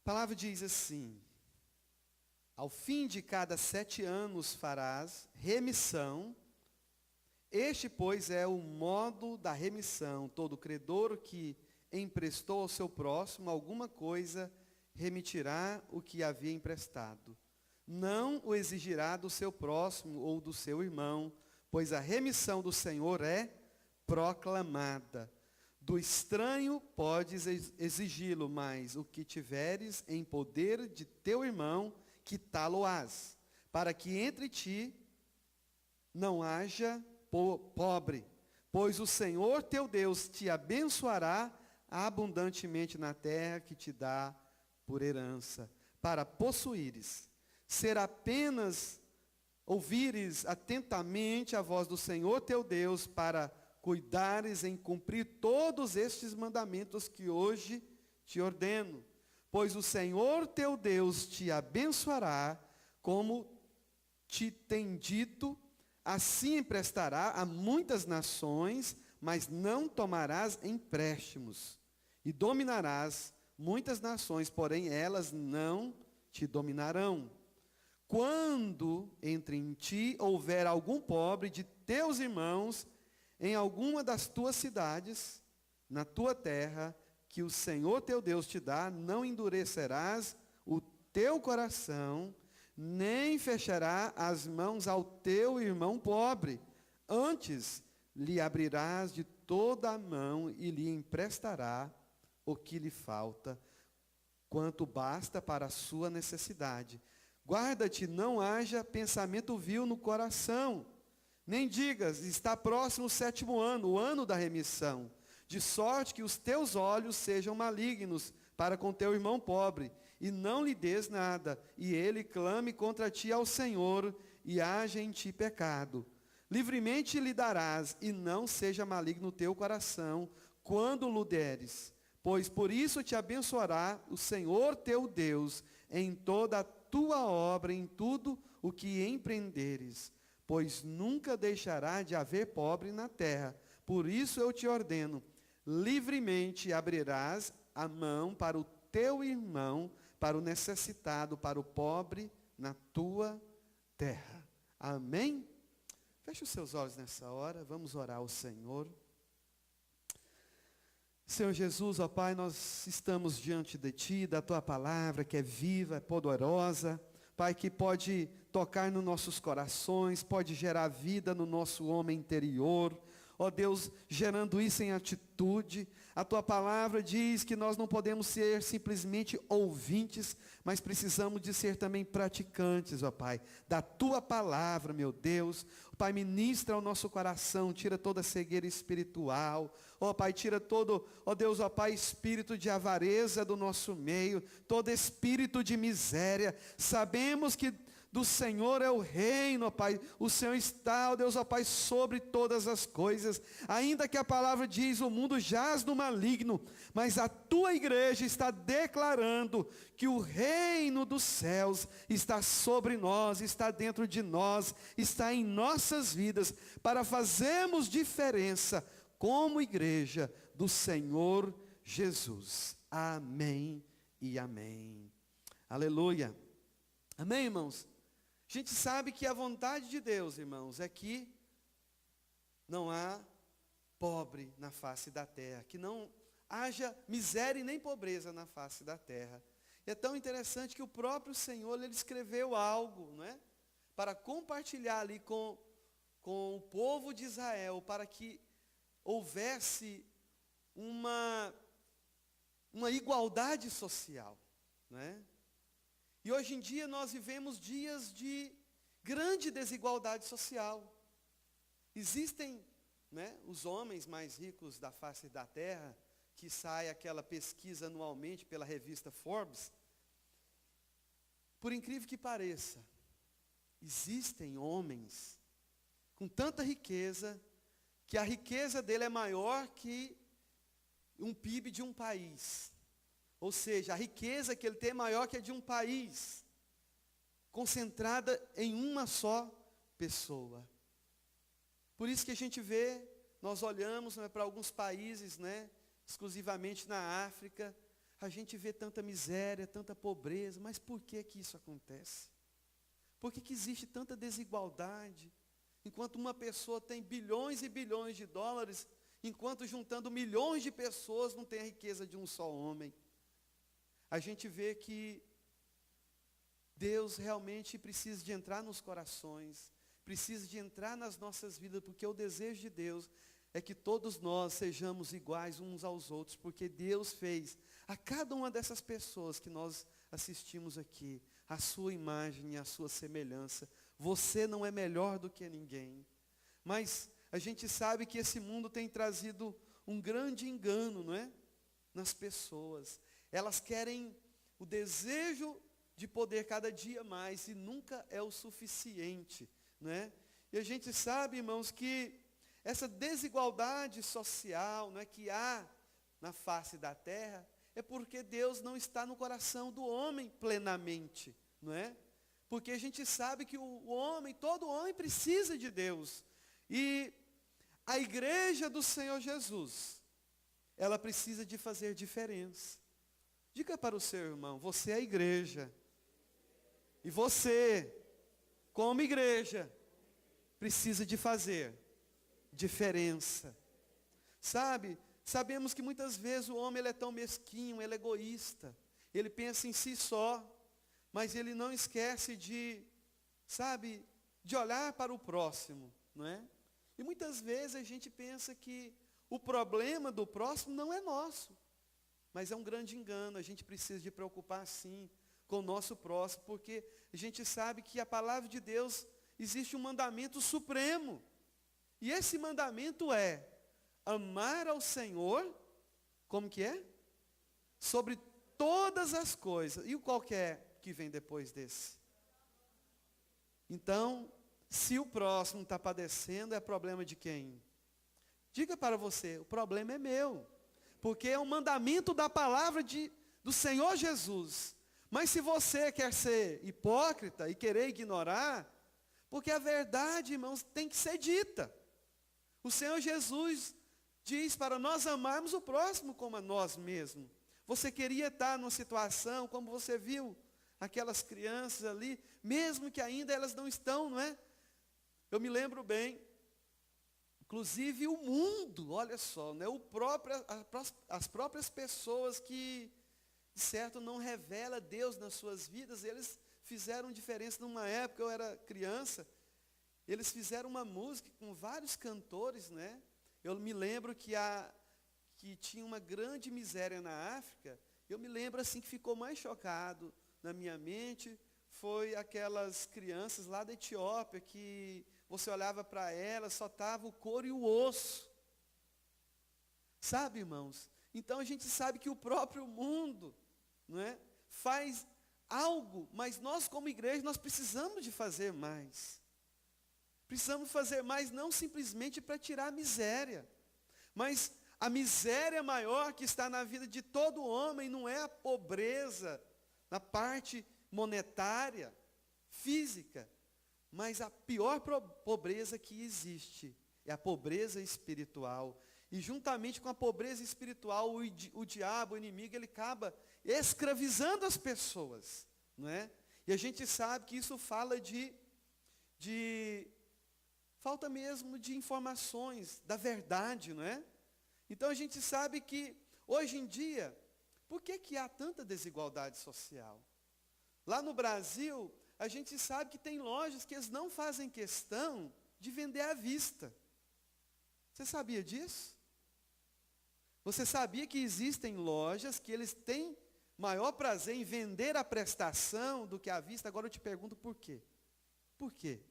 A palavra diz assim: ao fim de cada 7 anos farás remissão. Este, pois, é o modo da remissão. Todo credor que emprestou ao seu próximo alguma coisa, remitirá o que havia emprestado. Não o exigirá do seu próximo ou do seu irmão, pois a remissão do Senhor é proclamada. Do estranho podes exigi-lo, mas o que tiveres em poder de teu irmão, quitá-lo-ás, para que entre ti não haja pobre, pois o Senhor teu Deus te abençoará abundantemente na terra que te dá por herança, para possuíres. Ser apenas ouvires atentamente a voz do Senhor teu Deus, para cuidares em cumprir todos estes mandamentos que hoje te ordeno. Pois o Senhor teu Deus te abençoará, como te tem dito, assim emprestará a muitas nações, mas não tomarás empréstimos. E dominarás muitas nações, porém elas não te dominarão. Quando entre em ti houver algum pobre de teus irmãos, em alguma das tuas cidades, na tua terra, que o Senhor teu Deus te dá, não endurecerás o teu coração, nem fechará as mãos ao teu irmão pobre. Antes lhe abrirás de toda a mão e lhe emprestará o que lhe falta, quanto basta para a sua necessidade. Guarda-te, não haja pensamento vil no coração, nem digas, está próximo o 7º ano, o ano da remissão, de sorte que os teus olhos sejam malignos para com teu irmão pobre, e não lhe des nada, e ele clame contra ti ao Senhor, e haja em ti pecado. Livremente lhe darás, e não seja maligno o teu coração, quando lhe deres. Pois por isso te abençoará o Senhor teu Deus, em toda a tua obra, em tudo o que empreenderes. Pois nunca deixará de haver pobre na terra. Por isso eu te ordeno, livremente abrirás a mão para o teu irmão, para o necessitado, para o pobre na tua terra. Amém? Feche os seus olhos nessa hora, vamos orar ao Senhor. Senhor Jesus, ó Pai, nós estamos diante de Ti, da Tua palavra que é viva, é poderosa, Pai, que pode tocar nos nossos corações, pode gerar vida no nosso homem interior, ó Deus, gerando isso em atitude. A Tua palavra diz que nós não podemos ser simplesmente ouvintes, mas precisamos de ser também praticantes, ó Pai, da Tua palavra, meu Deus. Pai, ministra ao nosso coração, tira toda a cegueira espiritual, ó Pai, tira todo, ó Deus, ó Pai, espírito de avareza do nosso meio, todo espírito de miséria. Sabemos que do Senhor é o reino, ó Pai, o Senhor está, ó Deus, ó Pai, sobre todas as coisas, ainda que a palavra diz, o mundo jaz no maligno, mas a Tua igreja está declarando que o reino dos céus está sobre nós, está dentro de nós, está em nossas vidas, para fazermos diferença como igreja do Senhor Jesus. Amém e amém. Aleluia. Amém, irmãos? A gente sabe que a vontade de Deus, irmãos, é que não há pobre na face da terra, que não haja miséria e nem pobreza na face da terra. E é tão interessante que o próprio Senhor, Ele escreveu algo, não é? Para compartilhar ali com o povo de Israel, para que houvesse uma igualdade social, não é? E hoje em dia nós vivemos dias de grande desigualdade social. Existem, né, os homens mais ricos da face da terra, que sai aquela pesquisa anualmente pela revista Forbes. Por incrível que pareça, existem homens com tanta riqueza, que a riqueza dele é maior que um PIB de um país. Ou seja, a riqueza que ele tem é maior que a de um país, concentrada em uma só pessoa. Por isso que a gente vê, nós olhamos, né, para alguns países, né, exclusivamente na África, a gente vê tanta miséria, tanta pobreza, mas por que que isso acontece? Por que que existe tanta desigualdade? Enquanto uma pessoa tem bilhões e bilhões de dólares, enquanto juntando milhões de pessoas não tem a riqueza de um só homem. A gente vê que Deus realmente precisa de entrar nos corações, precisa de entrar nas nossas vidas, porque o desejo de Deus é que todos nós sejamos iguais uns aos outros, porque Deus fez a cada uma dessas pessoas que nós assistimos aqui, a sua imagem e a sua semelhança. Você não é melhor do que ninguém. Mas a gente sabe que esse mundo tem trazido um grande engano, não é? Nas pessoas. Elas querem o desejo de poder cada dia mais e nunca é o suficiente, não é? E a gente sabe, irmãos, que essa desigualdade social, não é, que há na face da terra, é porque Deus não está no coração do homem plenamente, não é? Porque a gente sabe que o homem, todo homem precisa de Deus. E a igreja do Senhor Jesus, ela precisa de fazer diferença. Diga para o seu irmão, você é a igreja. E você, como igreja, precisa de fazer diferença. Sabe, sabemos que muitas vezes o homem ele é tão mesquinho, ele é egoísta. Ele pensa em si só, mas ele não esquece de, sabe, de olhar para o próximo, não é? E muitas vezes a gente pensa que o problema do próximo não é nosso. Mas é um grande engano, a gente precisa de preocupar sim com o nosso próximo, porque a gente sabe que a palavra de Deus existe um mandamento supremo. E esse mandamento é amar ao Senhor, como que é? Sobre todas as coisas. E o qual que é que vem depois desse? Então, se o próximo está padecendo, é problema de quem? Diga para você, o problema é meu. Porque é um mandamento da palavra do Senhor Jesus. Mas se você quer ser hipócrita e querer ignorar, porque a verdade, irmãos, tem que ser dita. O Senhor Jesus diz para nós amarmos o próximo como a nós mesmos. Você queria estar numa situação, como você viu, aquelas crianças ali, mesmo que ainda elas não estão, não é? Eu me lembro bem, inclusive o mundo, olha só, né? As próprias pessoas que, de certo, não revela Deus nas suas vidas, eles fizeram diferença numa época, eu era criança, eles fizeram uma música com vários cantores, né? Eu me lembro que tinha uma grande miséria na África, eu me lembro assim que ficou mais chocado na minha mente, foi aquelas crianças lá da Etiópia que você olhava para elas, só estava o couro e o osso. Sabe, irmãos? Então a gente sabe que o próprio mundo, não é, faz algo, mas nós como igreja, nós precisamos de fazer mais. Precisamos fazer mais não simplesmente para tirar a miséria, mas a miséria maior que está na vida de todo homem não é a pobreza na parte monetária, física, mas a pior pobreza que existe é a pobreza espiritual. E juntamente com a pobreza espiritual, o diabo, o inimigo, ele acaba escravizando as pessoas, não é? E a gente sabe que isso fala de falta mesmo de informações, da verdade, não é? Então a gente sabe que, hoje em dia, por que há tanta desigualdade social? Lá no Brasil, a gente sabe que tem lojas que eles não fazem questão de vender à vista. Você sabia disso? Você sabia que existem lojas que eles têm maior prazer em vender a prestação do que à vista? Agora eu te pergunto por quê? Por quê?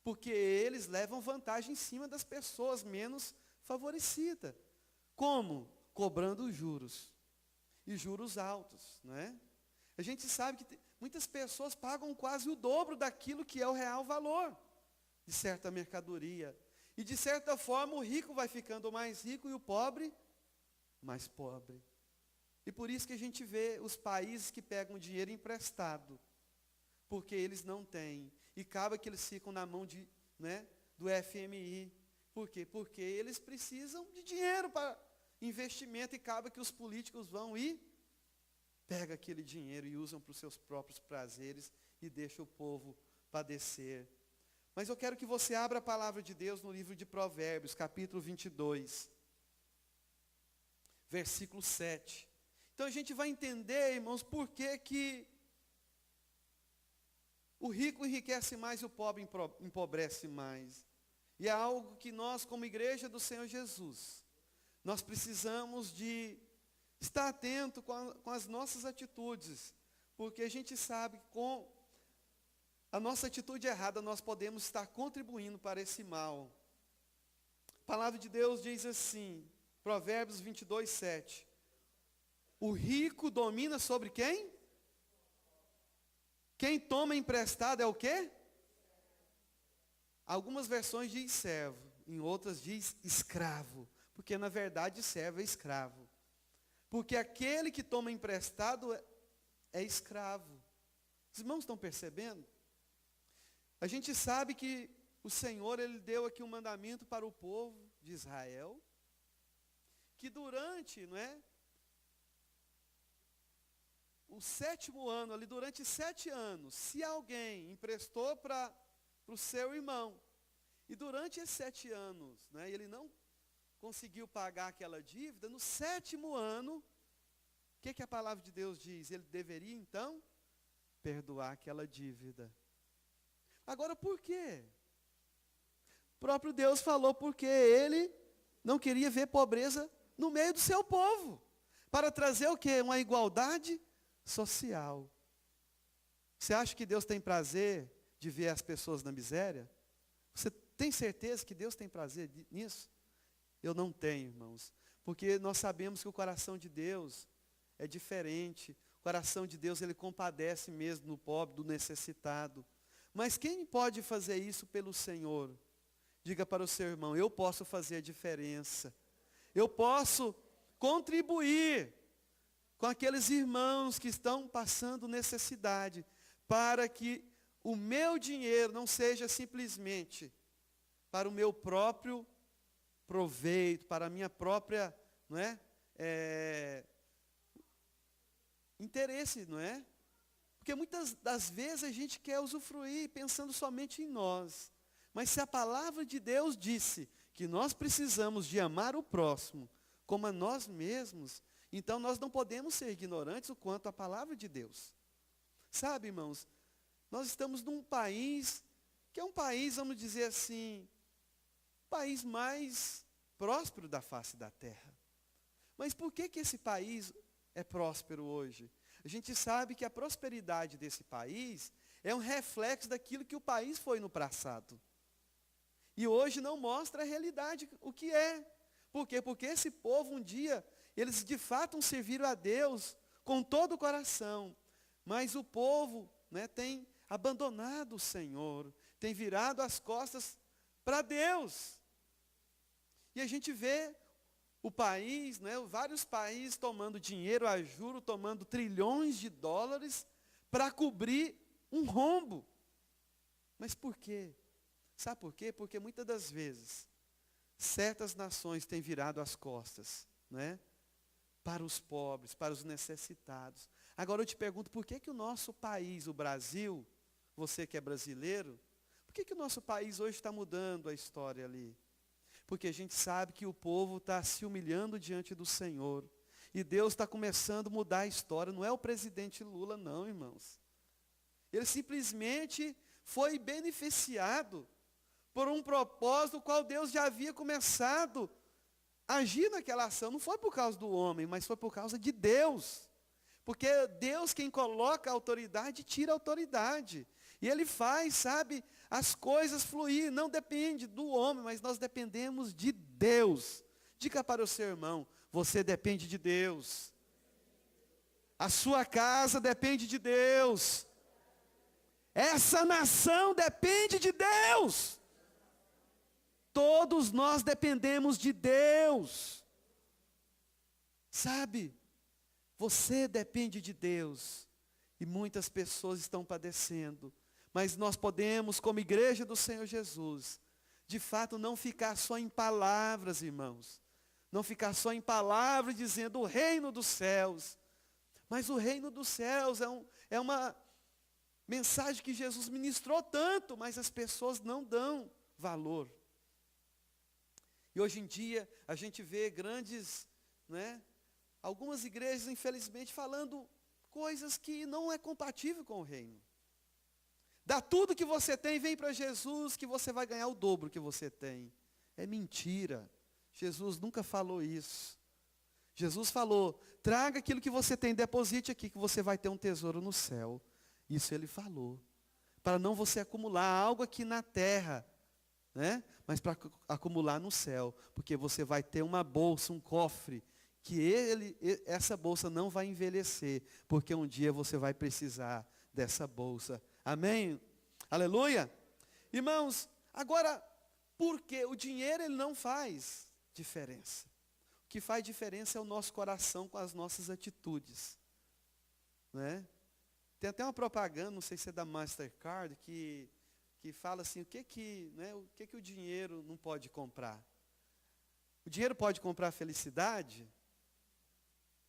Porque eles levam vantagem em cima das pessoas menos favorecidas. Como? Cobrando juros. E juros altos, não é? A gente sabe que muitas pessoas pagam quase o dobro daquilo que é o real valor de certa mercadoria. E de certa forma o rico vai ficando mais rico e o pobre mais pobre. E por isso que a gente vê os países que pegam dinheiro emprestado, porque eles não têm. E acaba que eles ficam na mão do FMI. Por quê? Porque eles precisam de dinheiro para investimento e acaba que os políticos vão e pega aquele dinheiro e usam para os seus próprios prazeres e deixa o povo padecer. Mas eu quero que você abra a palavra de Deus no livro de Provérbios, capítulo 22, versículo 7. Então a gente vai entender, irmãos, por que o rico enriquece mais e o pobre empobrece mais. E é algo que nós, como igreja do Senhor Jesus, nós precisamos de estar atento com as nossas atitudes, porque a gente sabe que com a nossa atitude errada nós podemos estar contribuindo para esse mal. A palavra de Deus diz assim, Provérbios 22, 7. O rico domina sobre quem? Quem toma emprestado é o quê? Algumas versões diz servo, em outras diz escravo, porque na verdade servo é escravo. Porque aquele que toma emprestado é escravo. Os irmãos estão percebendo? A gente sabe que o Senhor, Ele deu aqui um mandamento para o povo de Israel, que durante, o 7º ano, ali durante 7 anos, se alguém emprestou para o seu irmão, e durante esses 7 anos, ele não conseguiu pagar aquela dívida, no 7º ano, o que a palavra de Deus diz? Ele deveria, então, perdoar aquela dívida. Agora, por quê? O próprio Deus falou porque Ele não queria ver pobreza no meio do seu povo, para trazer o quê? Uma igualdade social. Você acha que Deus tem prazer de ver as pessoas na miséria? Você tem certeza que Deus tem prazer nisso? Eu não tenho, irmãos, porque nós sabemos que o coração de Deus é diferente. O coração de Deus, Ele compadece mesmo do pobre, do necessitado. Mas quem pode fazer isso pelo Senhor? Diga para o seu irmão, eu posso fazer a diferença. Eu posso contribuir com aqueles irmãos que estão passando necessidade, para que o meu dinheiro não seja simplesmente para o meu próprio proveito, para a minha própria, interesse, Porque muitas das vezes a gente quer usufruir pensando somente em nós. Mas se a palavra de Deus disse que nós precisamos de amar o próximo como a nós mesmos, então nós não podemos ser ignorantes o quanto à palavra de Deus. Sabe, irmãos, nós estamos num país, que é um país, vamos dizer assim, o país mais próspero da face da terra. Mas por que esse país é próspero hoje? A gente sabe que a prosperidade desse país é um reflexo daquilo que o país foi no passado. E hoje não mostra a realidade, o que é. Por quê? Porque esse povo um dia, eles de fato serviram a Deus com todo o coração. Mas o povo tem abandonado o Senhor, tem virado as costas para Deus. E a gente vê o país, vários países tomando dinheiro a juro, tomando trilhões de dólares para cobrir um rombo. Mas por quê? Sabe por quê? Porque muitas das vezes, certas nações têm virado as costas, para os pobres, para os necessitados. Agora eu te pergunto, por que o nosso país, o Brasil, você que é brasileiro, por que o nosso país hoje está mudando a história ali? Porque a gente sabe que o povo está se humilhando diante do Senhor. E Deus está começando a mudar a história. Não é o presidente Lula, não, irmãos. Ele simplesmente foi beneficiado por um propósito, o qual Deus já havia começado a agir naquela ação. Não foi por causa do homem, mas foi por causa de Deus. Porque Deus quem coloca a autoridade, tira a autoridade. E Ele faz, as coisas fluir. Não depende do homem, mas nós dependemos de Deus. Diga para o seu irmão, você depende de Deus. A sua casa depende de Deus. Essa nação depende de Deus. Todos nós dependemos de Deus. Você depende de Deus. E muitas pessoas estão padecendo. Mas nós podemos, como igreja do Senhor Jesus, de fato não ficar só em palavras, irmãos. Não ficar só em palavras dizendo o reino dos céus. Mas o reino dos céus é uma mensagem que Jesus ministrou tanto, mas as pessoas não dão valor. E hoje em dia a gente vê grandes, né, algumas igrejas, infelizmente, falando coisas que não é compatível com o reino. Dá tudo que você tem, vem para Jesus, que você vai ganhar o dobro que você tem. É mentira. Jesus nunca falou isso. Jesus falou, traga aquilo que você tem, deposite aqui, que você vai ter um tesouro no céu. Isso ele falou. Para não você acumular algo aqui na terra, né? Mas para acumular no céu. Porque você vai ter uma bolsa, um cofre, que essa bolsa não vai envelhecer. Porque um dia você vai precisar dessa bolsa. Amém? Aleluia? Irmãos, agora, por que o dinheiro ele não faz diferença? O que faz diferença é o nosso coração com as nossas atitudes. Né? Tem até uma propaganda, não sei se é da Mastercard, que fala assim, o que o dinheiro não pode comprar? O dinheiro pode comprar felicidade?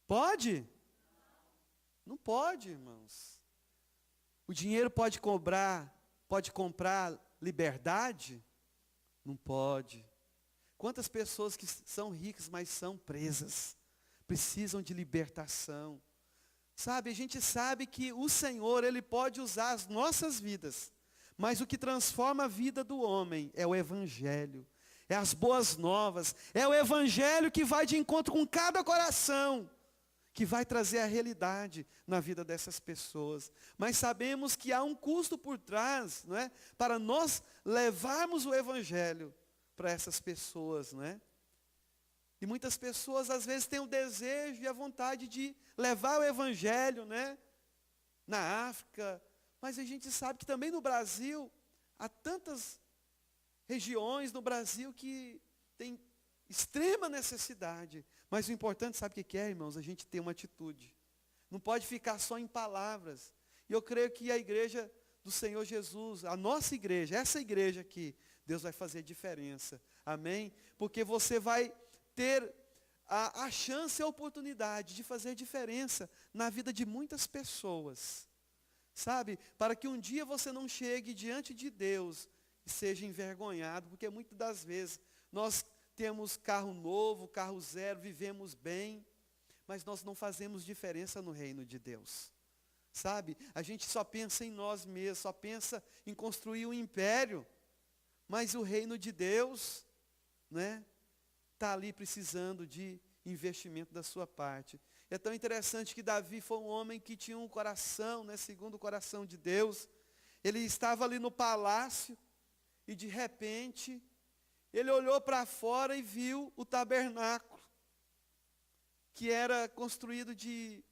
Pode? Não pode, irmãos. O dinheiro pode comprar liberdade? Não pode. Quantas pessoas que são ricas, mas são presas, precisam de libertação. Sabe, a gente sabe que o Senhor, Ele pode usar as nossas vidas, mas o que transforma a vida do homem é o Evangelho, é as boas novas, é o Evangelho que vai de encontro com cada coração, que vai trazer a realidade na vida dessas pessoas. Mas sabemos que há um custo por trás, não é? Para nós levarmos o Evangelho para essas pessoas, não é? E muitas pessoas às vezes têm o desejo e a vontade de levar o Evangelho, né? Na África, mas a gente sabe que também no Brasil, há tantas regiões no Brasil que tem extrema necessidade. Mas o importante, sabe o que é, irmãos? A gente ter uma atitude. Não pode ficar só em palavras. E eu creio que a igreja do Senhor Jesus, a nossa igreja, essa igreja aqui, Deus vai fazer diferença. Amém? Porque você vai ter a chance e a oportunidade de fazer diferença na vida de muitas pessoas. Sabe? Para que um dia você não chegue diante de Deus e seja envergonhado, porque muitas das vezes nós temos carro novo, carro zero, vivemos bem, mas nós não fazemos diferença no reino de Deus. Sabe? A gente só pensa em nós mesmos, só pensa em construir um império, mas o reino de Deus, né, está ali precisando de investimento da sua parte. É tão interessante que Davi foi um homem que tinha um coração, né, segundo o coração de Deus. Ele estava ali no palácio e de repente ele olhou para fora e viu o tabernáculo, que era construído de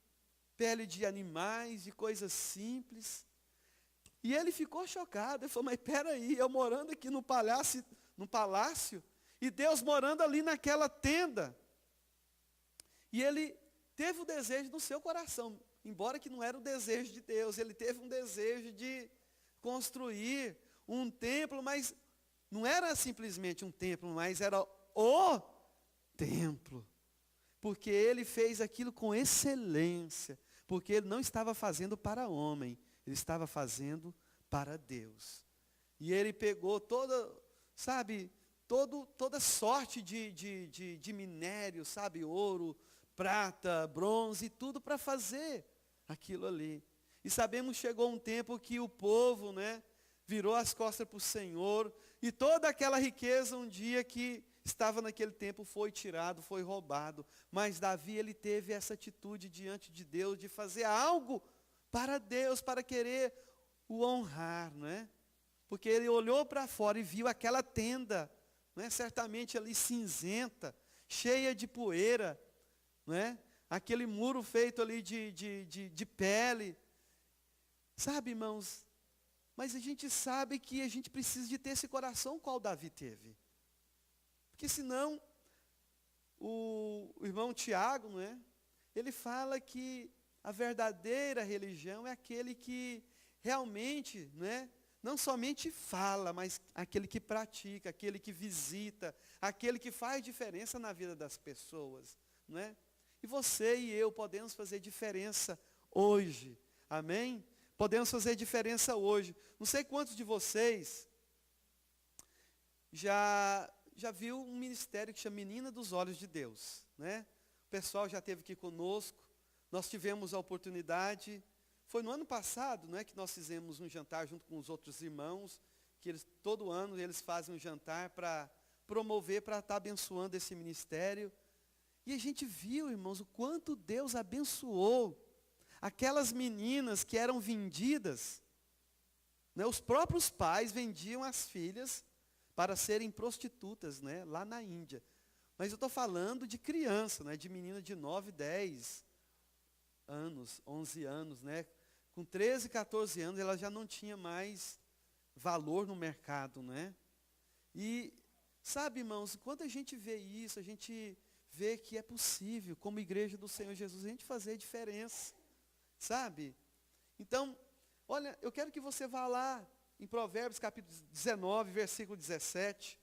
pele de animais, de coisas simples. E ele ficou chocado. Ele falou, mas espera aí, eu morando aqui no palácio, e Deus morando ali naquela tenda. E ele teve o desejo no seu coração, embora que não era o desejo de Deus, ele teve um desejo de construir um templo, mas não era simplesmente um templo, mas era o templo. Porque ele fez aquilo com excelência, porque ele não estava fazendo para homem, ele estava fazendo para Deus. E ele pegou toda sorte de minério, sabe, ouro, prata, bronze, tudo para fazer aquilo ali. E sabemos que chegou um tempo que o povo, né, virou as costas para o Senhor, e toda aquela riqueza um dia que estava naquele tempo foi tirado, foi roubado. Mas Davi, ele teve essa atitude diante de Deus, de fazer algo para Deus, para querer o honrar, né? Porque ele olhou para fora e viu aquela tenda, né, certamente ali cinzenta, cheia de poeira, né? Aquele muro feito ali de pele. Sabe, irmãos, mas a gente sabe que a gente precisa de ter esse coração qual Davi teve. Porque senão, o irmão Tiago, né, ele fala que a verdadeira religião é aquele que realmente, né, não somente fala, mas aquele que pratica, aquele que visita, aquele que faz diferença na vida das pessoas, né? E você e eu podemos fazer diferença hoje. Amém? Podemos fazer diferença hoje. Não sei quantos de vocês já viu um ministério que chama Menina dos Olhos de Deus, né? O pessoal já esteve aqui conosco. Nós tivemos a oportunidade, foi no ano passado, né, que nós fizemos um jantar junto com os outros irmãos, que todo ano eles fazem um jantar para promover, para estar abençoando esse ministério. E a gente viu, irmãos, o quanto Deus abençoou aquelas meninas que eram vendidas, né, os próprios pais vendiam as filhas para serem prostitutas, né, lá na Índia. Mas eu estou falando de criança, né, de menina de 9, 10 anos, 11 anos, né? Com 13, 14 anos, ela já não tinha mais valor no mercado, né? E, sabe, irmãos, quando a gente vê isso, a gente vê que é possível, como igreja do Senhor Jesus, a gente fazer diferença, sabe? Então, olha, eu quero que você vá lá em Provérbios capítulo 19, versículo 17.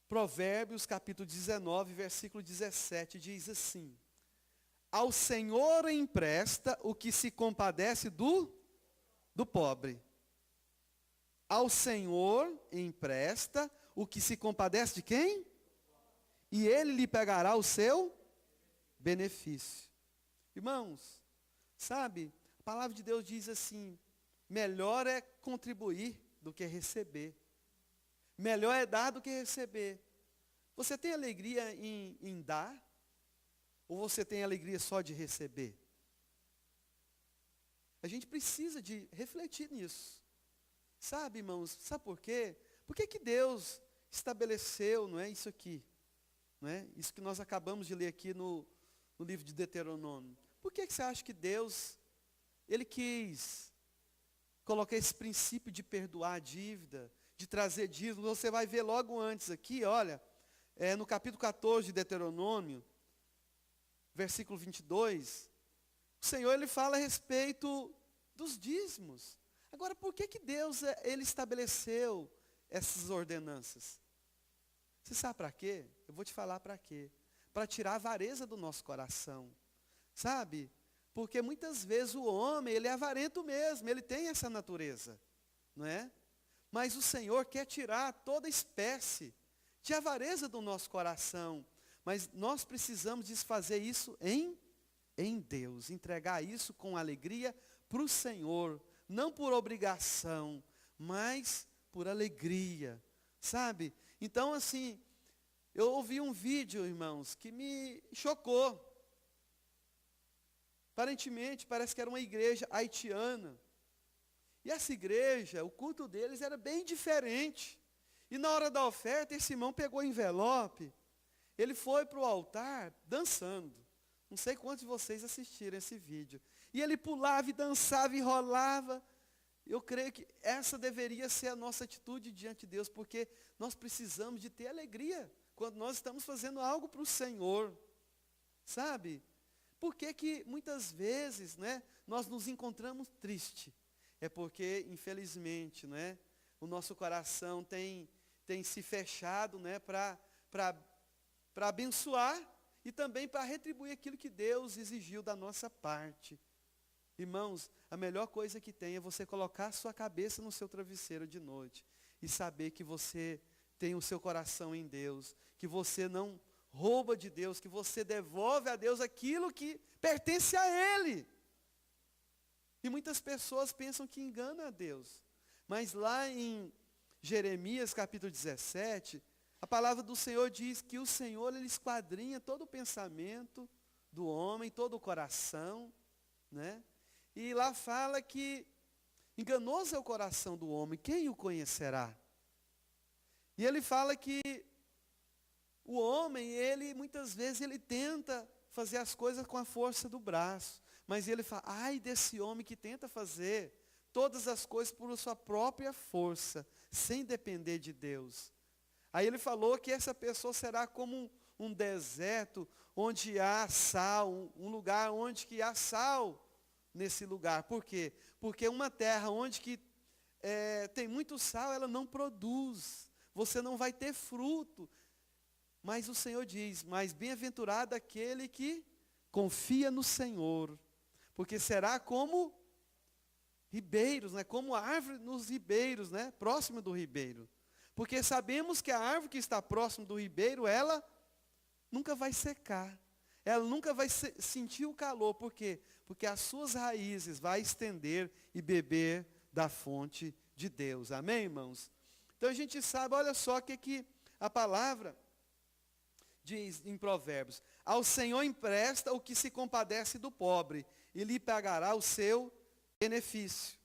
Provérbios capítulo 19, versículo 17, diz assim: ao Senhor empresta o que se compadece do pobre. Ao Senhor empresta o que se compadece de quem? E Ele lhe pegará o seu benefício. Irmãos, sabe, a palavra de Deus diz assim: melhor é contribuir do que receber. Melhor é dar do que receber. Você tem alegria em dar? Ou você tem alegria só de receber? A gente precisa de refletir nisso. Sabe, irmãos, sabe por quê? Por que Deus estabeleceu, não é, isso aqui? Não é? Isso que nós acabamos de ler aqui no livro de Deuteronômio. Por que você acha que Deus, Ele quis colocar esse princípio de perdoar a dívida, de trazer dízimo? Você vai ver logo antes aqui, olha, no capítulo 14 de Deuteronômio, versículo 22, o Senhor, Ele fala a respeito dos dízimos. Agora, por que Deus, Ele estabeleceu essas ordenanças? Você sabe para quê? Eu vou te falar para quê. Para tirar a avareza do nosso coração, sabe? Porque muitas vezes o homem, ele é avarento mesmo, ele tem essa natureza, não é? Mas o Senhor quer tirar toda espécie de avareza do nosso coração. Mas nós precisamos desfazer isso em Deus, entregar isso com alegria para o Senhor, não por obrigação, mas por alegria, sabe? Então, assim, eu ouvi um vídeo, irmãos, que me chocou. Aparentemente, parece que era uma igreja haitiana. E essa igreja, o culto deles era bem diferente. E na hora da oferta, esse irmão pegou o envelope, ele foi para o altar dançando. Não sei quantos de vocês assistiram esse vídeo. E ele pulava e dançava e rolava. Eu creio que essa deveria ser a nossa atitude diante de Deus, porque nós precisamos de ter alegria quando nós estamos fazendo algo para o Senhor. Sabe? Por que muitas vezes, né, nós nos encontramos tristes? É porque, infelizmente, né, o nosso coração tem se fechado, né, para abençoar e também para retribuir aquilo que Deus exigiu da nossa parte. Irmãos, a melhor coisa que tem é você colocar a sua cabeça no seu travesseiro de noite e saber que você tem o seu coração em Deus, que você não rouba de Deus, que você devolve a Deus aquilo que pertence a Ele. E muitas pessoas pensam que enganam a Deus. Mas lá em Jeremias capítulo 17, a palavra do Senhor diz que o Senhor, Ele esquadrinha todo o pensamento do homem, todo o coração, né? E lá fala que enganoso é o coração do homem, quem o conhecerá? E ele fala que o homem, ele muitas vezes ele tenta fazer as coisas com a força do braço, mas ele fala, ai desse homem que tenta fazer todas as coisas por sua própria força, sem depender de Deus. Aí ele falou que essa pessoa será como um deserto, onde há sal, um lugar onde que há sal nesse lugar. Por quê? Porque uma terra onde que tem muito sal, ela não produz. Você não vai ter fruto. Mas o Senhor diz, mas bem-aventurado aquele que confia no Senhor, porque será como ribeiros, né? Como árvore nos ribeiros, né? Próximo do ribeiro. Porque sabemos que a árvore que está próximo do ribeiro, ela nunca vai secar. Ela nunca vai sentir o calor. Por quê? Porque as suas raízes vai estender e beber da fonte de Deus. Amém, irmãos? Então a gente sabe, olha só o que a palavra diz em Provérbios. Ao Senhor empresta o que se compadece do pobre, e lhe pagará o seu benefício.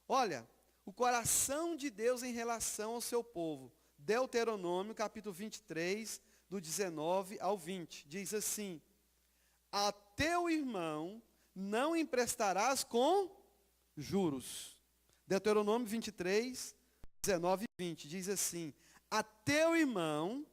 Olha, o coração de Deus em relação ao seu povo. Deuteronômio, capítulo 23, do 19 ao 20. Diz assim: a teu irmão não emprestarás com juros. Deuteronômio 23, 19 e 20. Diz assim: a teu irmão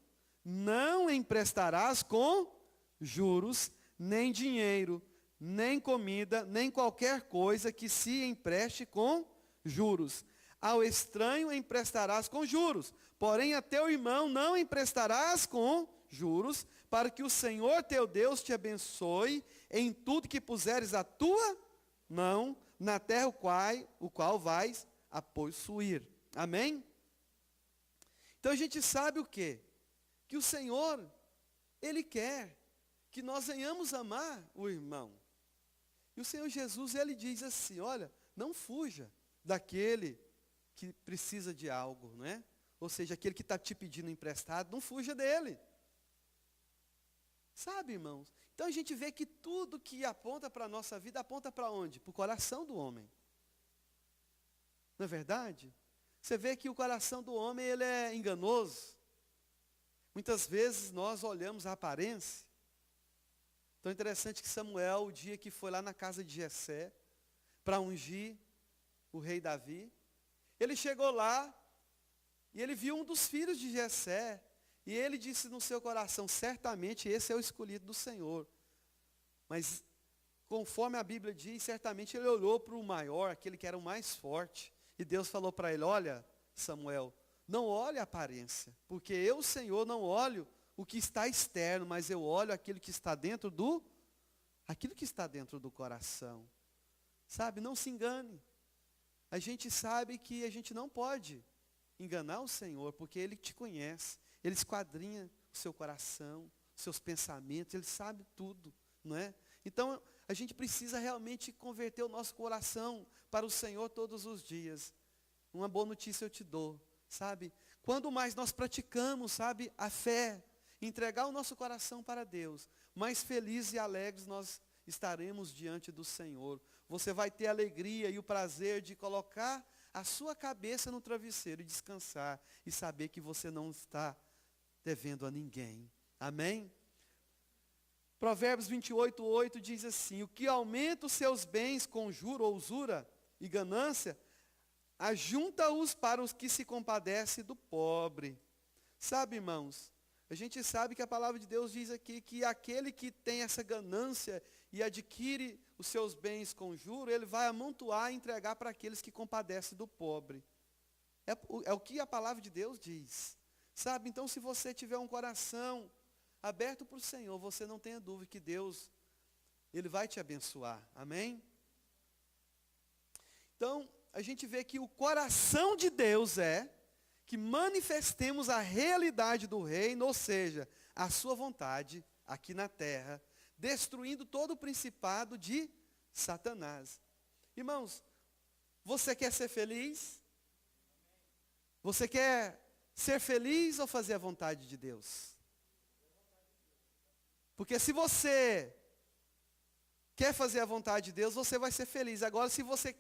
não emprestarás com juros, nem dinheiro, nem comida, nem qualquer coisa que se empreste com juros. Ao estranho emprestarás com juros, porém a teu irmão não emprestarás com juros, para que o Senhor teu Deus te abençoe em tudo que puseres a tua mão, na terra o qual vais a possuir. Amém? Então a gente sabe o quê? Que o Senhor, Ele quer que nós venhamos amar o irmão. E o Senhor Jesus, Ele diz assim, olha, não fuja daquele que precisa de algo, não é? Ou seja, aquele que está te pedindo emprestado, não fuja dele. Sabe, irmãos? Então a gente vê que tudo que aponta para a nossa vida, aponta para onde? Para o coração do homem. Não é verdade? Você vê que o coração do homem, ele é enganoso. Muitas vezes nós olhamos a aparência. Então é interessante que Samuel, o dia que foi lá na casa de Jessé, para ungir o rei Davi, ele chegou lá, e ele viu um dos filhos de Jessé, e ele disse no seu coração, certamente esse é o escolhido do Senhor. Mas, conforme a Bíblia diz, certamente ele olhou para o maior, aquele que era o mais forte, e Deus falou para ele, olha, Samuel, não olhe a aparência, porque eu, Senhor, não olho o que está externo, mas eu olho aquilo que está dentro do coração. Sabe, não se engane. A gente sabe que a gente não pode enganar o Senhor, porque Ele te conhece. Ele esquadrinha o seu coração, os seus pensamentos, Ele sabe tudo, não é? Então, a gente precisa realmente converter o nosso coração para o Senhor todos os dias. Uma boa notícia eu te dou, sabe? Quando mais nós praticamos, sabe, a fé, entregar o nosso coração para Deus, mais felizes e alegres nós estaremos diante do Senhor. Você vai ter a alegria e o prazer de colocar a sua cabeça no travesseiro e descansar e saber que você não está devendo a ninguém. Amém? Provérbios 28:8 diz assim, o que aumenta os seus bens com juro ou usura e ganância, ajunta-os para os que se compadece do pobre. Sabe, irmãos, a gente sabe que a palavra de Deus diz aqui que aquele que tem essa ganância e adquire os seus bens com juro, ele vai amontoar e entregar para aqueles que compadecem do pobre. É o que a palavra de Deus diz. Sabe, então se você tiver um coração aberto para o Senhor, você não tenha dúvida que Deus, Ele vai te abençoar. Amém? Então, a gente vê que o coração de Deus é que manifestemos a realidade do reino, ou seja, a sua vontade aqui na terra, destruindo todo o principado de Satanás. Irmãos, você quer ser feliz? Você quer ser feliz ou fazer a vontade de Deus? Porque se você quer fazer a vontade de Deus, você vai ser feliz. Agora, se você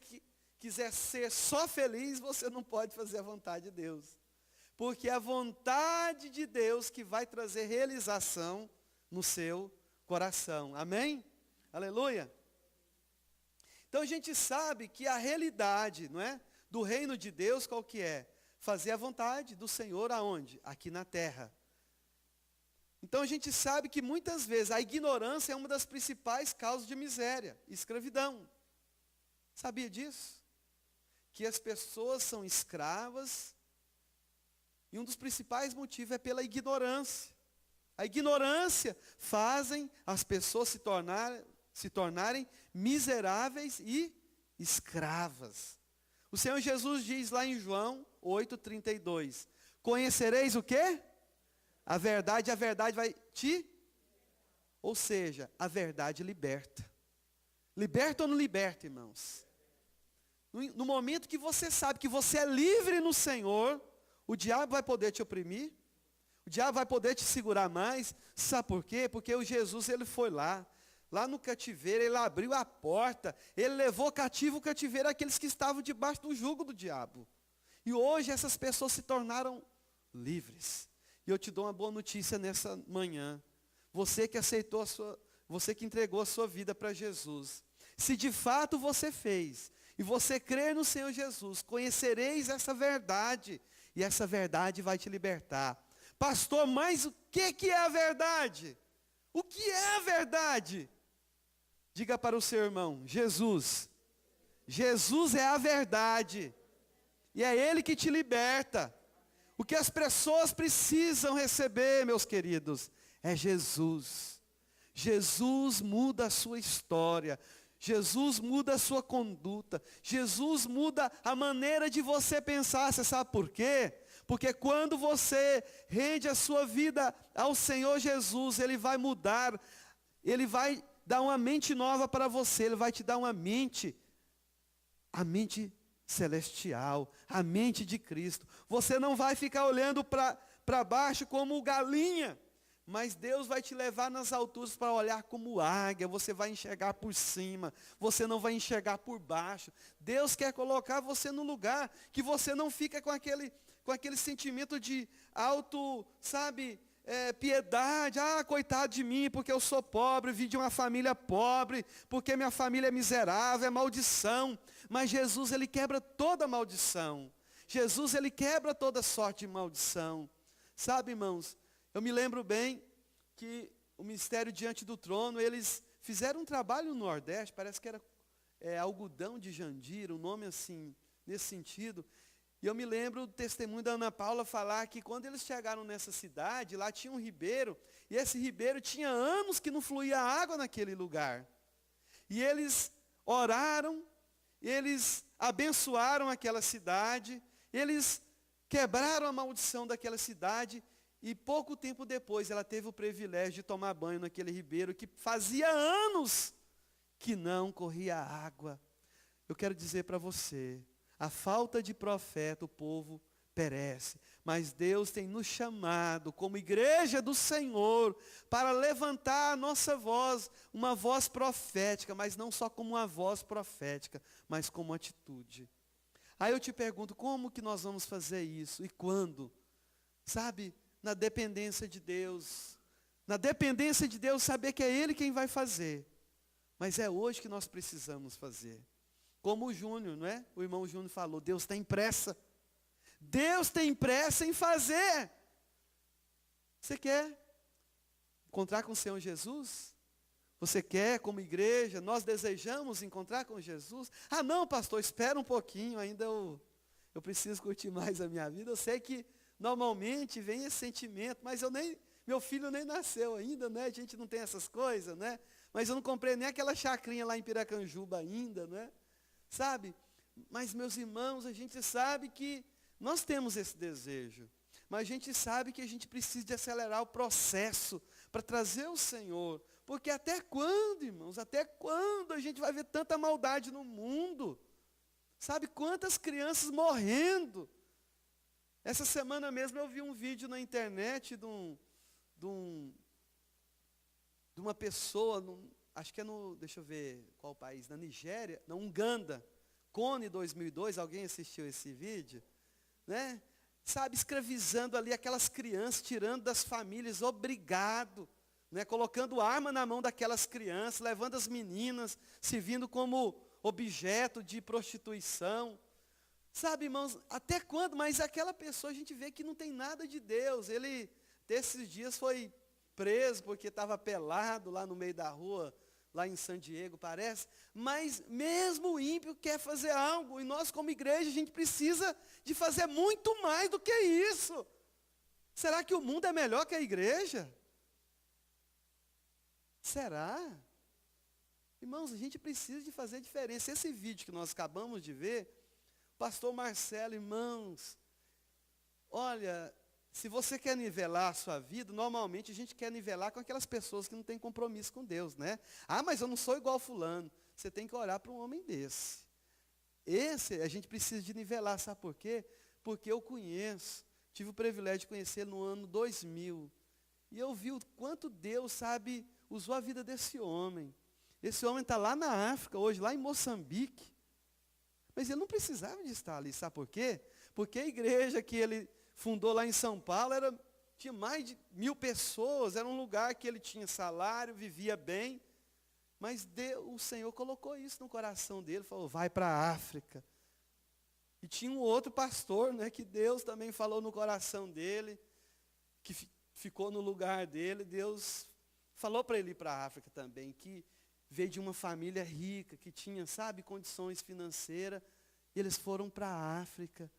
quiser ser só feliz, você não pode fazer a vontade de Deus. Porque é a vontade de Deus que vai trazer realização no seu coração. Amém? Aleluia? Então a gente sabe que a realidade, não é, do reino de Deus, qual que é? Fazer a vontade do Senhor aonde? Aqui na terra. Então a gente sabe que muitas vezes a ignorância é uma das principais causas de miséria, escravidão. Sabia disso? Que as pessoas são escravas e um dos principais motivos é pela ignorância. A ignorância fazem as pessoas se tornarem miseráveis e escravas. O Senhor Jesus diz lá em João 8,32, conhecereis o quê? A verdade vai te... Ou seja, a verdade liberta. Liberta ou não liberta, irmãos? No momento que você sabe que você é livre no Senhor, o diabo vai poder te oprimir, o diabo vai poder te segurar mais. Sabe por quê? Porque o Jesus, ele foi lá no cativeiro, ele abriu a porta, ele levou cativo o cativeiro aqueles que estavam debaixo do jugo do diabo. E hoje essas pessoas se tornaram livres. E eu te dou uma boa notícia nessa manhã. Você que aceitou você que entregou a sua vida para Jesus. Se de fato você fez, e você crer no Senhor Jesus, conhecereis essa verdade, e essa verdade vai te libertar. Pastor, mas o que é a verdade? O que é a verdade? Diga para o seu irmão, Jesus. Jesus é a verdade. E é Ele que te liberta. O que as pessoas precisam receber, meus queridos, é Jesus. Jesus muda a sua história. Jesus muda a sua conduta. Jesus muda a maneira de você pensar. Você sabe por quê? Porque quando você rende a sua vida ao Senhor Jesus, Ele vai mudar, Ele vai dar uma mente nova para você, Ele vai te dar uma mente, a mente celestial, a mente de Cristo. Você não vai ficar olhando para baixo como galinha, mas Deus vai te levar nas alturas para olhar como águia. Você vai enxergar por cima, você não vai enxergar por baixo. Deus quer colocar você no lugar que você não fica com aquele sentimento de piedade. Ah, coitado de mim, porque eu sou pobre, vim de uma família pobre, porque minha família é miserável, é maldição. Mas Jesus, Ele quebra toda maldição. Jesus, Ele quebra toda sorte de maldição. Sabe, irmãos, eu me lembro bem que o Ministério Diante do Trono, eles fizeram um trabalho no Nordeste, parece que era algodão de Jandira, um nome assim, nesse sentido. E eu me lembro do testemunho da Ana Paula falar que quando eles chegaram nessa cidade, lá tinha um ribeiro, e esse ribeiro tinha anos que não fluía água naquele lugar. E eles oraram, eles abençoaram aquela cidade, eles quebraram a maldição daquela cidade, e pouco tempo depois ela teve o privilégio de tomar banho naquele ribeiro que fazia anos que não corria água. Eu quero dizer para você, a falta de profeta, o povo perece. Mas Deus tem nos chamado, como igreja do Senhor, para levantar a nossa voz, uma voz profética, mas não só como uma voz profética, mas como atitude. Aí eu te pergunto, como que nós vamos fazer isso? E quando? Sabe, na dependência de Deus. Na dependência de Deus, saber que é Ele quem vai fazer. Mas é hoje que nós precisamos fazer. Como o Júnior, não é? O irmão Júnior falou, Deus tem pressa. Deus tem pressa em fazer. Você quer encontrar com o Senhor Jesus? Você quer, como igreja, nós desejamos encontrar com Jesus? Ah, não, pastor, espera um pouquinho, ainda eu preciso curtir mais a minha vida. Eu sei que normalmente vem esse sentimento, mas meu filho nem nasceu ainda, né? A gente não tem essas coisas, né? Mas eu não comprei nem aquela chacrinha lá em Piracanjuba ainda, né? Sabe? Mas, meus irmãos, a gente sabe que nós temos esse desejo, mas a gente sabe que a gente precisa de acelerar o processo para trazer o Senhor, porque até quando, irmãos, até quando a gente vai ver tanta maldade no mundo? Sabe quantas crianças morrendo? Essa semana mesmo eu vi um vídeo na internet de uma pessoa, acho que é deixa eu ver qual país, na Nigéria, na Uganda, Cone 2002, alguém assistiu esse vídeo? Né? Sabe, escravizando ali aquelas crianças, tirando das famílias, obrigado, né? Colocando arma na mão daquelas crianças, levando as meninas, servindo como objeto de prostituição. Sabe, irmãos, até quando? Mas aquela pessoa a gente vê que não tem nada de Deus. Ele, desses dias, foi preso porque estava pelado lá no meio da rua, lá em San Diego, parece. Mas mesmo o ímpio quer fazer algo, e nós como igreja, a gente precisa de fazer muito mais do que isso. Será que o mundo é melhor que a igreja? Será? Irmãos, a gente precisa de fazer diferença. Esse vídeo que nós acabamos de ver, pastor Marcelo, irmãos, olha, se você quer nivelar a sua vida, normalmente a gente quer nivelar com aquelas pessoas que não têm compromisso com Deus, né? Ah, mas eu não sou igual fulano. Você tem que olhar para um homem desse. Esse a gente precisa de nivelar, sabe por quê? Porque eu conheço, tive o privilégio de conhecer no ano 2000. E eu vi o quanto Deus, sabe, usou a vida desse homem. Esse homem está lá na África hoje, lá em Moçambique. Mas ele não precisava de estar ali, sabe por quê? Porque a igreja que ele fundou lá em São Paulo tinha mais de 1000 pessoas, era um lugar que ele tinha salário, vivia bem. Mas o Senhor colocou isso no coração dele, falou, vai para a África. E tinha um outro pastor, né, que Deus também falou no coração dele, que ficou no lugar dele. Deus falou para ele ir para a África também, que veio de uma família rica, que tinha, sabe, condições financeiras. E eles foram para a África.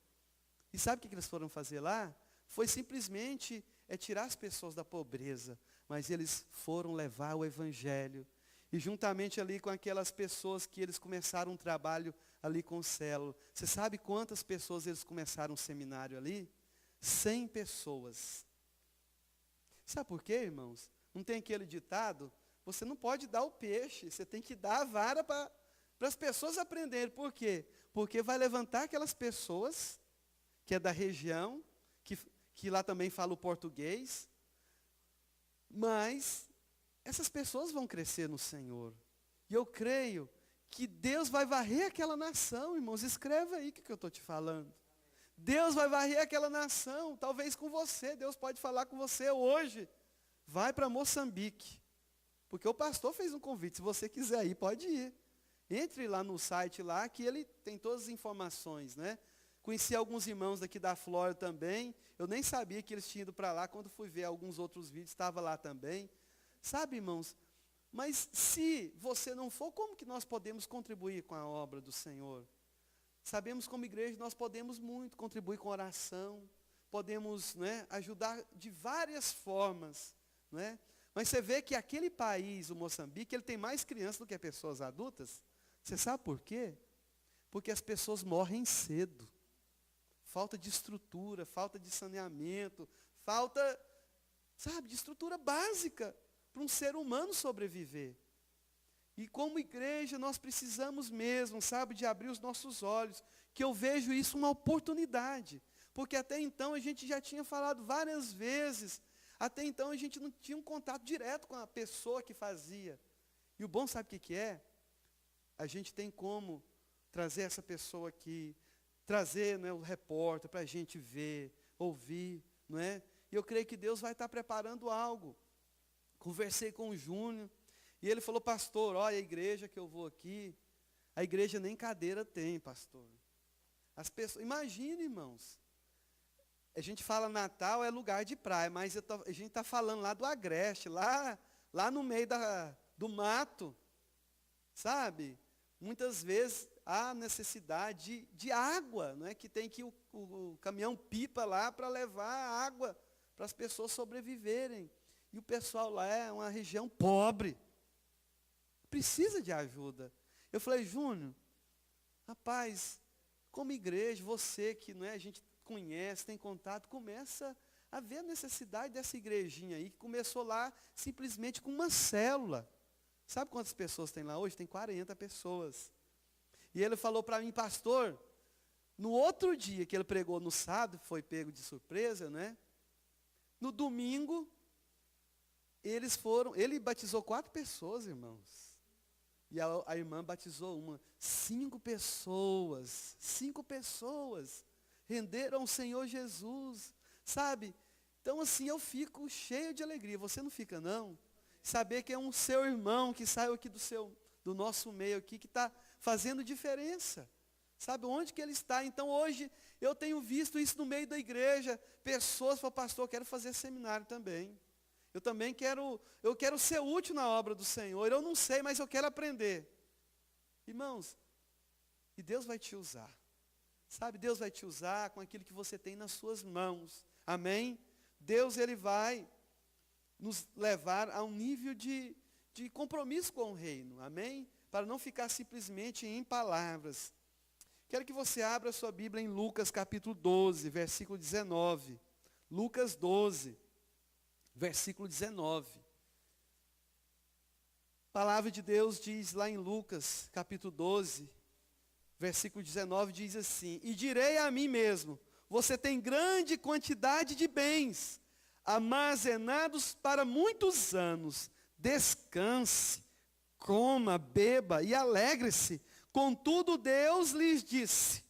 E sabe o que eles foram fazer lá? Foi simplesmente tirar as pessoas da pobreza. Mas eles foram levar o evangelho. E juntamente ali com aquelas pessoas que eles começaram um trabalho ali com célula. Você sabe quantas pessoas eles começaram um seminário ali? 100 pessoas. Sabe por quê, irmãos? Não tem aquele ditado? Você não pode dar o peixe, você tem que dar a vara para as pessoas aprenderem. Por quê? Porque vai levantar aquelas pessoas que é da região, que lá também fala o português, mas essas pessoas vão crescer no Senhor. E eu creio que Deus vai varrer aquela nação, irmãos. Escreva aí o que eu estou te falando. Deus vai varrer aquela nação, talvez com você. Deus pode falar com você hoje. Vai para Moçambique. Porque o pastor fez um convite. Se você quiser ir, pode ir. Entre lá no site lá, que ele tem todas as informações, né? Conheci alguns irmãos daqui da Flórida também. Eu nem sabia que eles tinham ido para lá. Quando fui ver alguns outros vídeos, estava lá também. Sabe, irmãos, mas se você não for, como que nós podemos contribuir com a obra do Senhor? Sabemos como igreja nós podemos muito contribuir com oração, podemos, né, ajudar de várias formas, né? Mas você vê que aquele país, o Moçambique, ele tem mais crianças do que pessoas adultas. Você sabe por quê? Porque as pessoas morrem cedo. Falta de estrutura, falta de saneamento, falta, sabe, de estrutura básica para um ser humano sobreviver. E como igreja nós precisamos mesmo, sabe, de abrir os nossos olhos, que eu vejo isso uma oportunidade. Porque até então a gente já tinha falado várias vezes, até então a gente não tinha um contato direto com a pessoa que fazia. E o bom, sabe o que é? A gente tem como trazer essa pessoa aqui, trazer, né, o repórter para a gente ver, ouvir, não é? E eu creio que Deus vai estar preparando algo. Conversei com o Júnior, e ele falou, pastor, olha a igreja que eu vou aqui, a igreja nem cadeira tem, pastor. As pessoas, imagina, irmãos, a gente fala Natal é lugar de praia, mas a gente está falando lá do Agreste, lá no meio do mato, sabe? Muitas vezes há necessidade de água, não é? Que tem que o caminhão pipa lá para levar água para as pessoas sobreviverem. E o pessoal lá é uma região pobre. Precisa de ajuda. Eu falei, Júnior, rapaz, como igreja, você que, não é, a gente conhece, tem contato, começa a ver a necessidade dessa igrejinha aí, que começou lá simplesmente com uma célula. Sabe quantas pessoas tem lá hoje? Tem 40 pessoas. E ele falou para mim, pastor, no outro dia que ele pregou no sábado, foi pego de surpresa, né? No domingo, ele batizou 4 pessoas, irmãos. E a irmã batizou uma. 5 pessoas renderam ao Senhor Jesus, sabe? Então assim, eu fico cheio de alegria. Você não fica, não? Saber que é um seu irmão que saiu aqui do nosso meio aqui, que está fazendo diferença. Sabe onde que ele está? Então hoje eu tenho visto isso no meio da igreja. Pessoas falam, pastor, eu quero fazer seminário também. Eu também quero ser útil na obra do Senhor. Eu não sei, mas eu quero aprender. Irmãos, e Deus vai te usar. Sabe, Deus vai te usar com aquilo que você tem nas suas mãos. Amém? Deus, Ele vai nos levar a um nível de de compromisso com o reino, amém? Para não ficar simplesmente em palavras. Quero que você abra a sua Bíblia em Lucas capítulo 12, versículo 19. Lucas 12, versículo 19. A palavra de Deus diz lá em Lucas capítulo 12, versículo 19, diz assim: E direi a mim mesmo, você tem grande quantidade de bens, armazenados para muitos anos, descanse, coma, beba e alegre-se. Contudo, Deus lhes disse: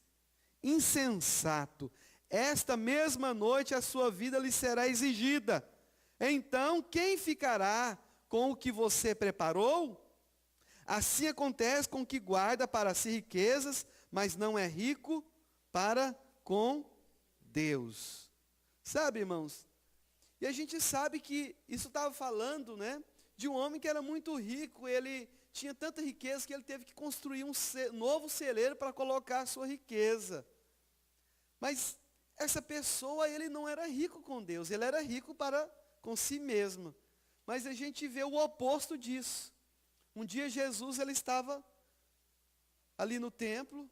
insensato, esta mesma noite a sua vida lhe será exigida. Então, quem ficará com o que você preparou? Assim acontece com o que guarda para si riquezas, mas não é rico para com Deus. Sabe, irmãos? E a gente sabe que isso estava falando, né, de um homem que era muito rico. Ele tinha tanta riqueza que ele teve que construir um novo celeiro para colocar a sua riqueza. Mas essa pessoa, ele não era rico com Deus, ele era rico para com si mesmo. Mas a gente vê o oposto disso. Um dia Jesus, ele estava ali no templo,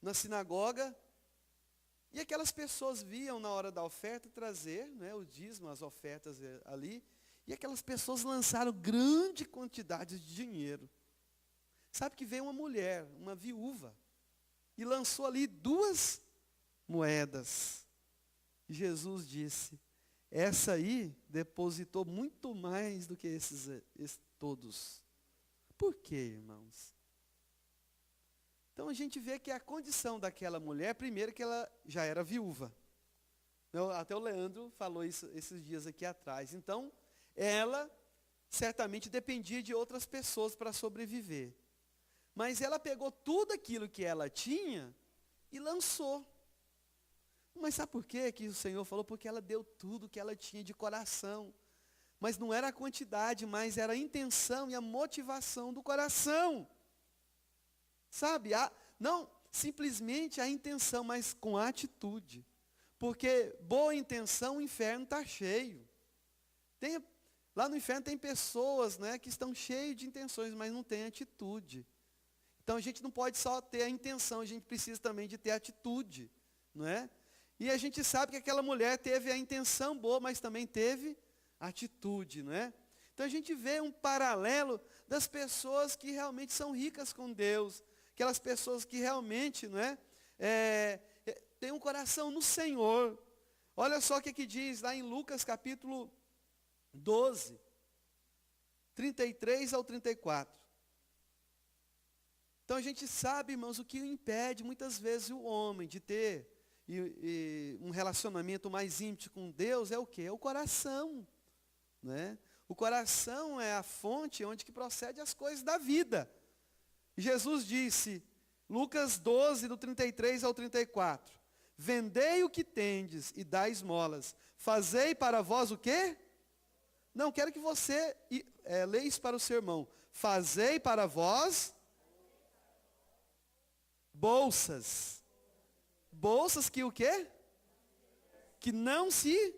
na sinagoga, e aquelas pessoas viam na hora da oferta trazer, né, o dízimo, as ofertas ali, e aquelas pessoas lançaram grande quantidade de dinheiro. Sabe que veio uma mulher, uma viúva, e lançou ali 2 moedas. E Jesus disse: essa aí depositou muito mais do que esses todos. Por quê, irmãos? Então a gente vê que a condição daquela mulher, primeiro que ela já era viúva. Até o Leandro falou isso esses dias aqui atrás. Então, ela certamente dependia de outras pessoas para sobreviver. Mas ela pegou tudo aquilo que ela tinha e lançou. Mas sabe por quê que o Senhor falou? Porque ela deu tudo que ela tinha de coração. Mas não era a quantidade, mas era a intenção e a motivação do coração. Sabe? Não simplesmente a intenção, mas com a atitude. Porque boa intenção, o inferno está cheio. Lá no inferno tem pessoas, né, que estão cheias de intenções, mas não têm atitude. Então a gente não pode só ter a intenção, a gente precisa também de ter atitude, não é? E a gente sabe que aquela mulher teve a intenção boa, mas também teve atitude, não é? Então a gente vê um paralelo das pessoas que realmente são ricas com Deus, aquelas pessoas que realmente, não é, têm um coração no Senhor. Olha só o que diz lá em Lucas capítulo 12, 33 ao 34. Então a gente sabe, irmãos, o que impede muitas vezes o homem de ter um relacionamento mais íntimo com Deus é o quê? É o coração, né? O coração é a fonte onde que procede as coisas da vida. Jesus disse, Lucas 12, do 33 ao 34, vendei o que tendes e dai esmolas, fazei para vós o quê? Não, quero que você leia isso para o seu irmão. Fazei para vós bolsas. Bolsas que o quê? Que não se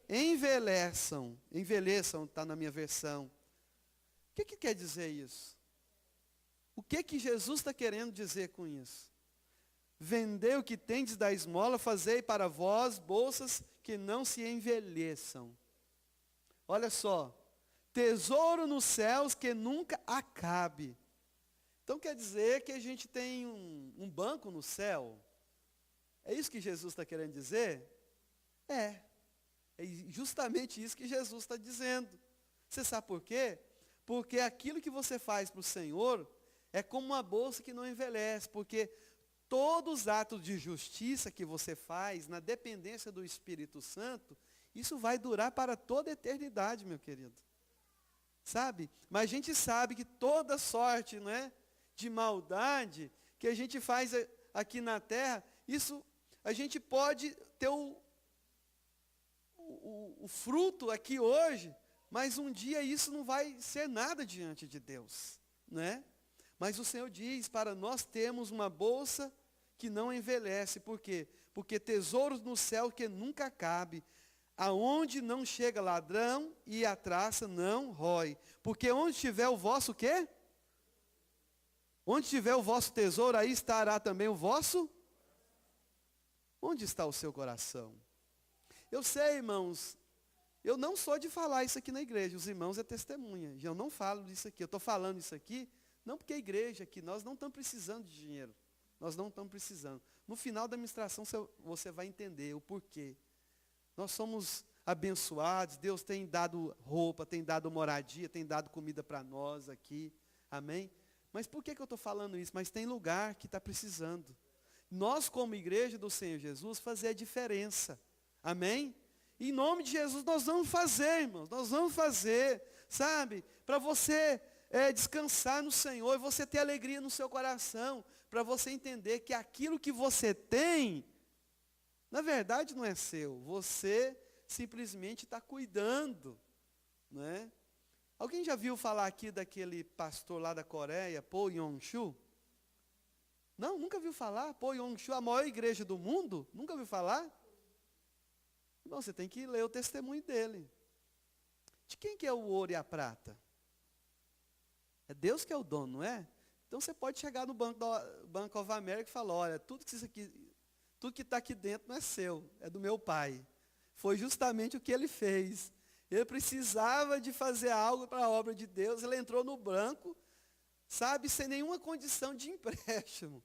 envelheçam. Envelheçam, está na minha versão. O que quer dizer isso? O que Jesus está querendo dizer com isso? Vendei o que tendes da esmola, fazei para vós bolsas que não se envelheçam. Olha só, tesouro nos céus que nunca acabe. Então quer dizer que a gente tem um banco no céu? É isso que Jesus está querendo dizer? É justamente isso que Jesus está dizendo. Você sabe por quê? Porque aquilo que você faz para o Senhor é como uma bolsa que não envelhece, porque todos os atos de justiça que você faz, na dependência do Espírito Santo, isso vai durar para toda a eternidade, meu querido. Sabe? Mas a gente sabe que toda sorte, não é, de maldade que a gente faz aqui na terra, isso a gente pode ter o fruto aqui hoje, mas um dia isso não vai ser nada diante de Deus, né? Mas o Senhor diz para nós termos uma bolsa que não envelhece. Por quê? Porque tesouros no céu que nunca cabe. aonde não chega ladrão e a traça não rói. Porque onde estiver o vosso quê? Onde estiver o vosso tesouro, aí estará também o vosso? Onde está o seu coração? Eu sei, irmãos, eu não sou de falar isso aqui na igreja, os irmãos é testemunha. Eu não falo disso aqui, eu estou falando isso aqui, não porque a igreja aqui, nós não estamos precisando de dinheiro. Nós não estamos precisando. No final da ministração você vai entender o porquê. Nós somos abençoados, Deus tem dado roupa, tem dado moradia, tem dado comida para nós aqui. Amém? Mas por que eu estou falando isso? Mas tem lugar que está precisando. Nós, como igreja do Senhor Jesus, fazer a diferença. Amém? Em nome de Jesus, nós vamos fazer, irmãos. Nós vamos fazer, sabe? Para você descansar no Senhor, e você ter alegria no seu coração, para você entender que aquilo que você tem, na verdade não é seu. Você simplesmente está cuidando, não é? Alguém já viu falar aqui daquele pastor lá da Coreia, Po Yong-Chu? Não, nunca viu falar? Po Yong-Chu, a maior igreja do mundo? Nunca viu falar? Bom, você tem que ler o testemunho dele. De quem que é o ouro e a prata? É Deus que é o dono, não é? Então você pode chegar no Bank of America e falar, olha, tudo que está aqui dentro não é seu, é do meu pai. Foi justamente o que ele fez. Ele precisava de fazer algo para a obra de Deus, ele entrou no banco, sabe, sem nenhuma condição de empréstimo.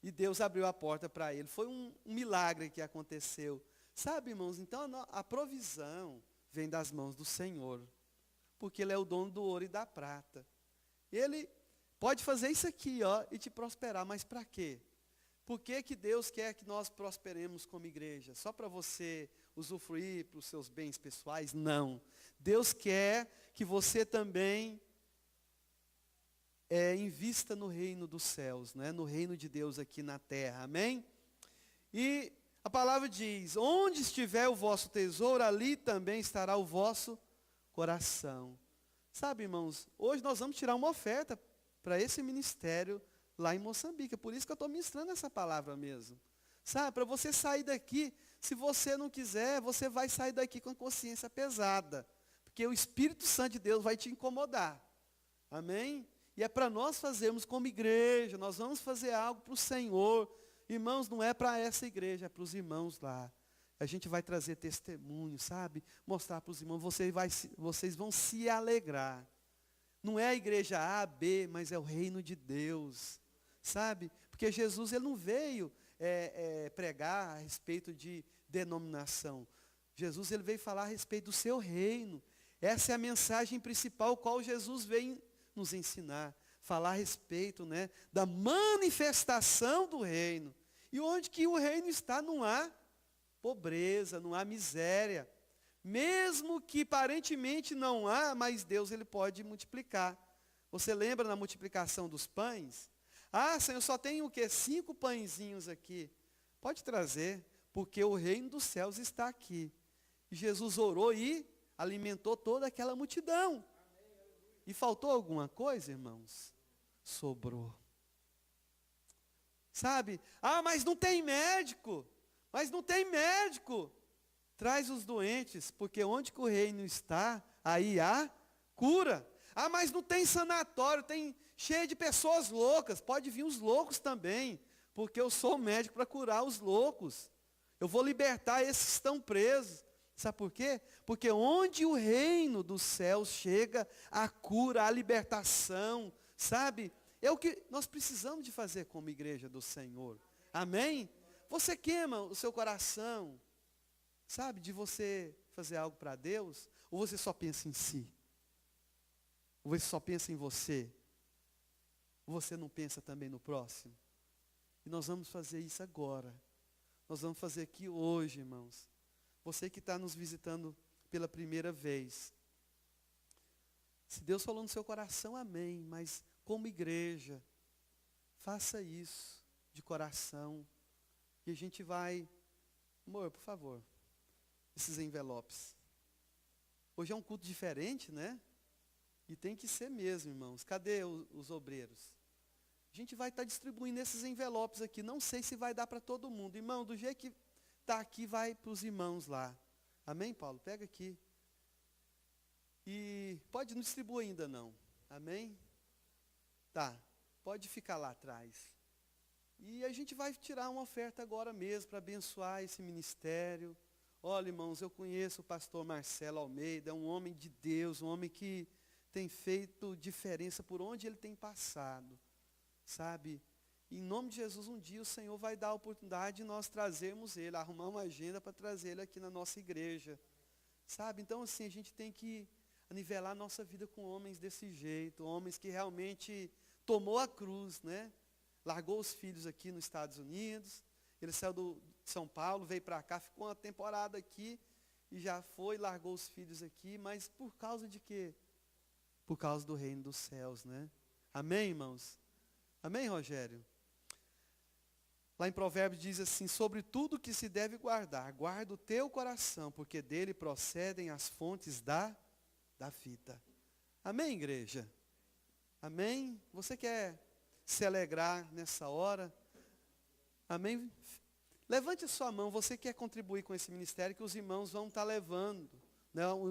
E Deus abriu a porta para ele. Foi um milagre que aconteceu. Sabe, irmãos, então a provisão vem das mãos do Senhor. Porque Ele é o dono do ouro e da prata. Ele pode fazer isso aqui, ó, e te prosperar, mas para quê? Por que que Deus quer que nós prosperemos como igreja? Só para você usufruir para os seus bens pessoais? Não. Deus quer que você também invista no reino dos céus, né? No reino de Deus aqui na terra, amém? E a palavra diz, onde estiver o vosso tesouro, ali também estará o vosso coração. Sabe, irmãos, hoje nós vamos tirar uma oferta para esse ministério lá em Moçambique. É por isso que eu estou ministrando essa palavra mesmo. Sabe, para você sair daqui, se você não quiser, você vai sair daqui com a consciência pesada. Porque o Espírito Santo de Deus vai te incomodar. Amém? E é para nós fazermos como igreja, nós vamos fazer algo para o Senhor. Irmãos, não é para essa igreja, é para os irmãos lá. A gente vai trazer testemunho, sabe? Mostrar para os irmãos, vocês vão se alegrar. Não é a igreja A, B, mas é o reino de Deus, sabe? Porque Jesus ele não veio pregar a respeito de denominação. Jesus ele veio falar a respeito do seu reino. Essa é a mensagem principal, qual Jesus veio nos ensinar. Falar a respeito, né, da manifestação do reino. E onde que o reino está, não há pobreza, não há miséria. Mesmo que aparentemente não há, mas Deus ele pode multiplicar. Você lembra na multiplicação dos pães? Ah, Senhor, só tem o quê? 5 pãezinhos aqui. Pode trazer, porque o reino dos céus está aqui. E Jesus orou e alimentou toda aquela multidão. E faltou alguma coisa, irmãos? Sobrou. Sabe? Ah, mas não tem médico. Mas não tem médico. Traz os doentes, porque onde que o reino está, aí há cura. Ah, mas não tem sanatório, tem cheio de pessoas loucas. Pode vir os loucos também, porque eu sou médico para curar os loucos. Eu vou libertar esses que estão presos. Sabe por quê? Porque onde o reino dos céus chega, a cura, a libertação, sabe? É o que nós precisamos de fazer como igreja do Senhor. Amém? Você queima o seu coração, sabe, de você fazer algo para Deus? Ou você só pensa em si? Ou você só pensa em você? Ou você não pensa também no próximo? E nós vamos fazer isso agora. Nós vamos fazer aqui hoje, irmãos. Você que está nos visitando pela primeira vez. Se Deus falou no seu coração, amém. Mas como igreja, faça isso de coração. E a gente vai... Amor, por favor, esses envelopes. Hoje é um culto diferente, né? E tem que ser mesmo, irmãos. Cadê os obreiros? A gente vai estar distribuindo esses envelopes aqui. Não sei se vai dar para todo mundo. Irmão, do jeito que está aqui, vai para os irmãos lá. Amém, Paulo? Pega aqui. E pode, não distribua ainda não. Amém? Tá, pode ficar lá atrás. E a gente vai tirar uma oferta agora mesmo para abençoar esse ministério. Olha, irmãos, eu conheço o pastor Marcelo Almeida, é um homem de Deus, um homem que tem feito diferença por onde ele tem passado, sabe? Em nome de Jesus, um dia o Senhor vai dar a oportunidade de nós trazermos ele, arrumar uma agenda para trazer ele aqui na nossa igreja, sabe? Então, assim, a gente tem que nivelar a nossa vida com homens desse jeito, homens que realmente tomou a cruz, né? Largou os filhos aqui nos Estados Unidos, ele saiu de São Paulo, veio para cá, ficou uma temporada aqui, e já foi, largou os filhos aqui, mas por causa de quê? Por causa do reino dos céus, né? Amém, irmãos? Amém, Rogério? Lá em Provérbios diz assim, sobre tudo que se deve guardar, guarda o teu coração, porque dele procedem as fontes da vida. Amém, igreja? Amém? Você quer se alegrar nessa hora? Amém? Levante a sua mão, você quer contribuir com esse ministério que os irmãos vão estar levando, né, os